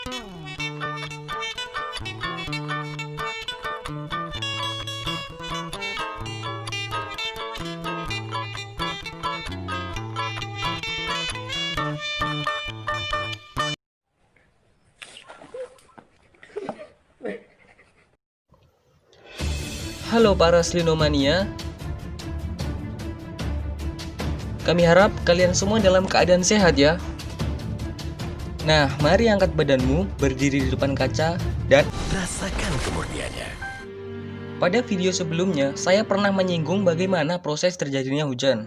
Halo para Slinomania, kami harap kalian semua dalam keadaan sehat ya. Nah, mari angkat badanmu, berdiri di depan kaca, dan rasakan kemurniannya. pada video sebelumnya, saya pernah menyinggung bagaimana proses terjadinya hujan.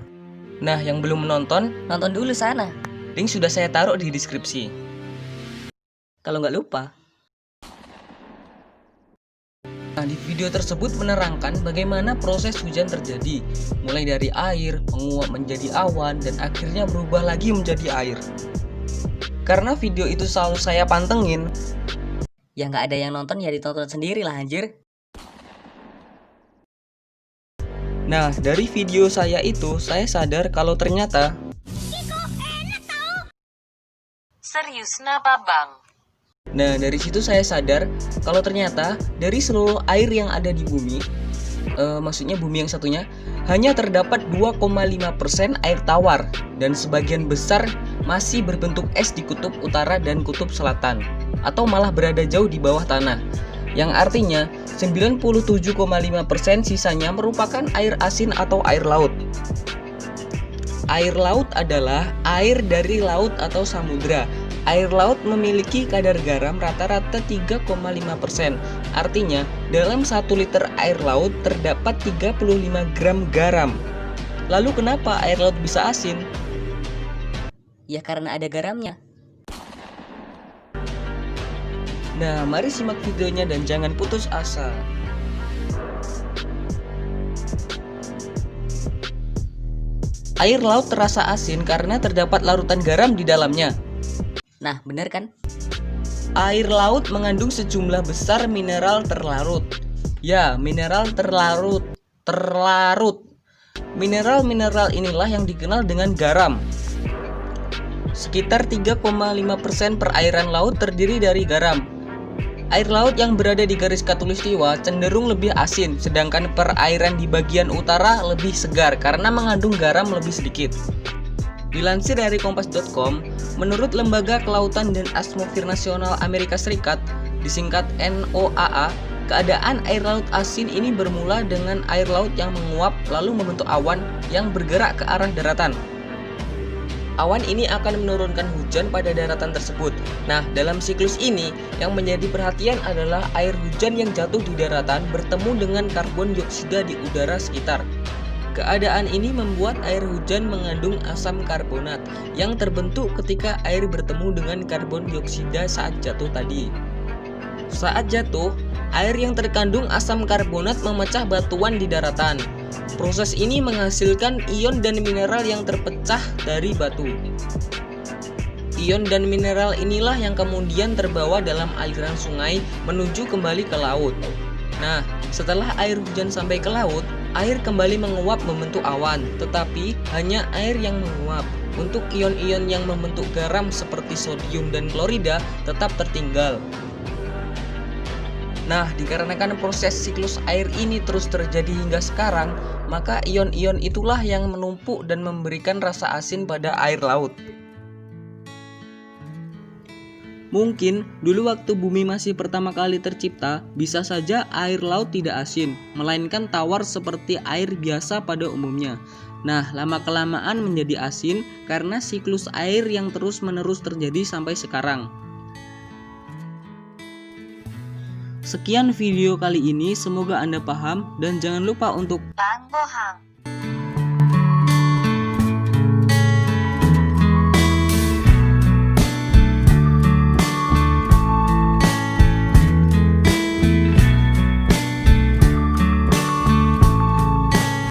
Nah, yang belum menonton, Nonton dulu sana. link sudah saya taruh di deskripsi. Kalau nggak lupa. Nah, di video tersebut menerangkan bagaimana proses hujan terjadi, mulai dari air, menguap menjadi awan, dan akhirnya berubah lagi menjadi air. Karena video itu selalu saya pantengin, Ya nggak ada yang nonton ya ditonton sendiri lah anjir. nah dari video saya itu, saya sadar kalau ternyata Serius napa bang? Nah, dari situ saya sadar kalau ternyata dari seluruh air yang ada di bumi, maksudnya bumi yang satunya, hanya terdapat 2,5% air tawar dan sebagian besar masih berbentuk es di kutub utara dan kutub selatan, atau malah berada jauh di bawah tanah. Yang artinya 97,5% sisanya merupakan air asin atau air laut. Air laut adalah air dari laut atau samudra. Air laut memiliki kadar garam rata-rata 3,5%. Artinya, dalam 1 liter air laut terdapat 35 gram garam. Lalu kenapa air laut bisa asin? Ya karena ada garamnya. Nah, mari simak videonya dan jangan putus asa. Air laut terasa asin karena terdapat larutan garam di dalamnya. Nah bener kan? Air laut mengandung sejumlah besar mineral terlarut. Ya, mineral terlarut. Mineral-mineral inilah yang dikenal dengan garam. Sekitar 3,5% perairan laut terdiri dari garam. Air laut yang berada di garis khatulistiwa cenderung lebih asin, sedangkan perairan di bagian utara lebih segar karena mengandung garam lebih sedikit. Dilansir dari kompas.com, menurut Lembaga Kelautan dan Atmosfer Nasional Amerika Serikat, disingkat NOAA, keadaan air laut asin ini bermula dengan air laut yang menguap lalu membentuk awan yang bergerak ke arah daratan. Awan ini akan menurunkan hujan pada daratan tersebut. Nah, dalam siklus ini, yang menjadi perhatian adalah air hujan yang jatuh di daratan bertemu dengan karbon dioksida di udara sekitar. Keadaan ini membuat air hujan mengandung asam karbonat yang terbentuk ketika air bertemu dengan karbon dioksida saat jatuh tadi. Saat jatuh, air yang terkandung asam karbonat memecah batuan di daratan. Proses ini menghasilkan ion dan mineral yang terpecah dari batu. Ion dan mineral inilah yang kemudian terbawa dalam aliran sungai menuju kembali ke laut. Nah, setelah air hujan sampai ke laut, air kembali menguap membentuk awan, tetapi hanya air yang menguap. Untuk ion-ion yang membentuk garam seperti sodium dan klorida tetap tertinggal. Nah, dikarenakan proses siklus air ini terus terjadi hingga sekarang, maka ion-ion itulah yang menumpuk dan memberikan rasa asin pada air laut. Mungkin dulu waktu bumi masih pertama kali tercipta, bisa saja air laut tidak asin, melainkan tawar seperti air biasa pada umumnya. Nah, lama-kelamaan menjadi asin karena siklus air yang terus-menerus terjadi sampai sekarang. Sekian video kali ini, semoga Anda paham dan jangan lupa untuk Bang Bohang.